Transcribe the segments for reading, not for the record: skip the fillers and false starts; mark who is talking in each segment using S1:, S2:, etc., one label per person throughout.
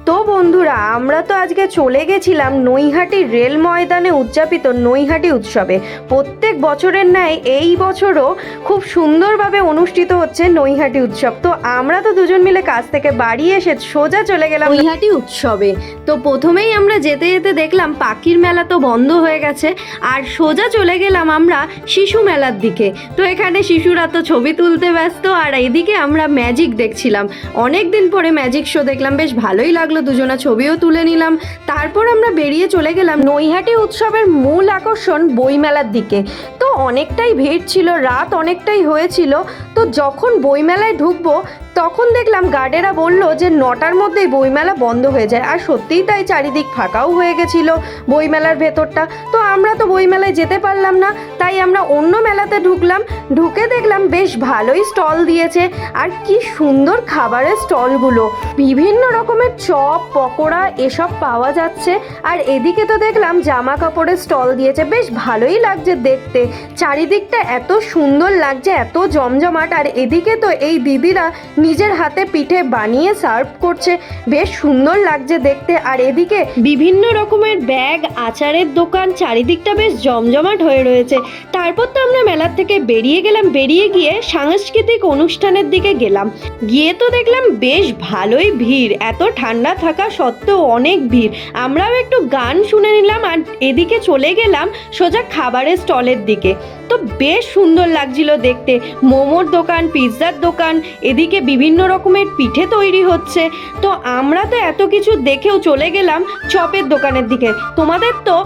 S1: তো বন্ধুরা, আমরা তো আজকে চলে গেছিলাম নৈহাটি রেল ময়দানে উদযাপিত নৈহাটি উৎসবে। প্রত্যেক বছরের ন্যায় এই বছরও খুব সুন্দরভাবে অনুষ্ঠিত হচ্ছে নৈহাটি উৎসব। তো আমরা তো দুজন মিলে কাজ থেকে বাড়ি এসে সোজা চলে গেলাম নৈহাটি উৎসবে। তো প্রথমেই আমরা যেতে যেতে দেখলাম পাখির মেলা তো বন্ধ হয়ে গেছে, আর সোজা চলে গেলাম আমরা শিশু মেলার দিকে। তো এখানে শিশুরা তো ছবি তুলতে ব্যস্ত, আর এইদিকে আমরা ম্যাজিক দেখছিলাম। অনেক দিন পরে ম্যাজিক শো দেখলাম, বেশ ভালোই লাগলো, দুজনা ছবিও তুলে নিলাম। তারপর আমরা বেরিয়ে চলে গেলাম নৈহাটি উৎসবের মূল আকর্ষণ বইমেলার দিকে। তো অনেকটাই ভিড় ছিল, রাত অনেকটাই হয়েছিল। তো যখন বইমেলায় ঢুকবো তখন দেখলাম গার্ডেরা বলল যে 9টার মধ্যেই বইমেলা বন্ধ হয়ে যায়, আর সত্যিই তাই, চারিদিক ফাঁকাও হয়ে গেছিলো বইমেলার ভেতরটা। তো আমরা তো বইমেলায় যেতে পারলাম না, তাই আমরা অন্য মেলাতে ঢুকলাম। ঢুকে দেখলাম বেশ ভালোই স্টল দিয়েছে, আর কি সুন্দর খাবারের স্টলগুলো, বিভিন্ন রকমের চপ পকোড়া এসব পাওয়া যাচ্ছে। আর এদিকে তো দেখলাম জামা কাপড়ের স্টল দিয়েছে, বেশ ভালোই লাগছে দেখতে। চারিদিকটা এত সুন্দর লাগছে, এত জমজমাট। আর এদিকে তো এই দিদিরা নিজের হাতে পিঠে বানিয়ে সার্ভ করছে, বেশ সুন্দর লাগছে দেখতে। আর এদিকে বিভিন্ন রকমের ব্যাগ, আচারের দোকান, চারিদিকটা বেশ জমজমাট হয়ে রয়েছে। তারপর তো আমরা মেলার থেকে বেরিয়ে গেলাম। বেরিয়ে গিয়ে সাংস্কৃতিক অনুষ্ঠানের দিকে গেলাম। গিয়ে তো দেখলাম বেশ ভালোই ভিড়, এত ঠান্ডা থাকা সত্ত্বেও অনেক ভিড়। আমরাও একটু গান শুনে নিলাম, আর এদিকে চলে গেলাম সোজা খাবারের স্টলের দিকে। তো বেশ সুন্দর লাগছিল দেখতে, মোমোর দোকান, পিৎজার দোকান, এদিকে বিভিন্ন রকমের পিঠে তৈরি হচ্ছে। তো আমরা তো এত কিছু দেখেও চলে গেলাম চপের দোকানের দিকে। তোমাদের তো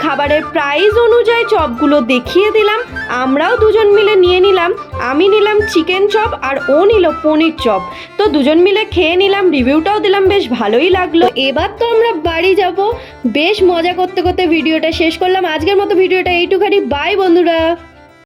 S1: খাবারের প্রাইস অনুযায়ী চপগুলো দেখিয়ে দিলাম। আমরাও দুজন মিলে নিয়ে নিলাম, আমি নিলাম চিকেন চপ আর ও নিল পনির চপ। তো দুজন মিলে খেয়ে নিলাম, রিভিউটাও দিলাম, বেশ ভালোই লাগলো। এবার তো আমরা বাড়ি যাব। বেশ মজা করতে করতে ভিডিওটা শেষ করলাম। আজকের মতো ভিডিওটা এইটুখানি। বাই বন্ধুরা।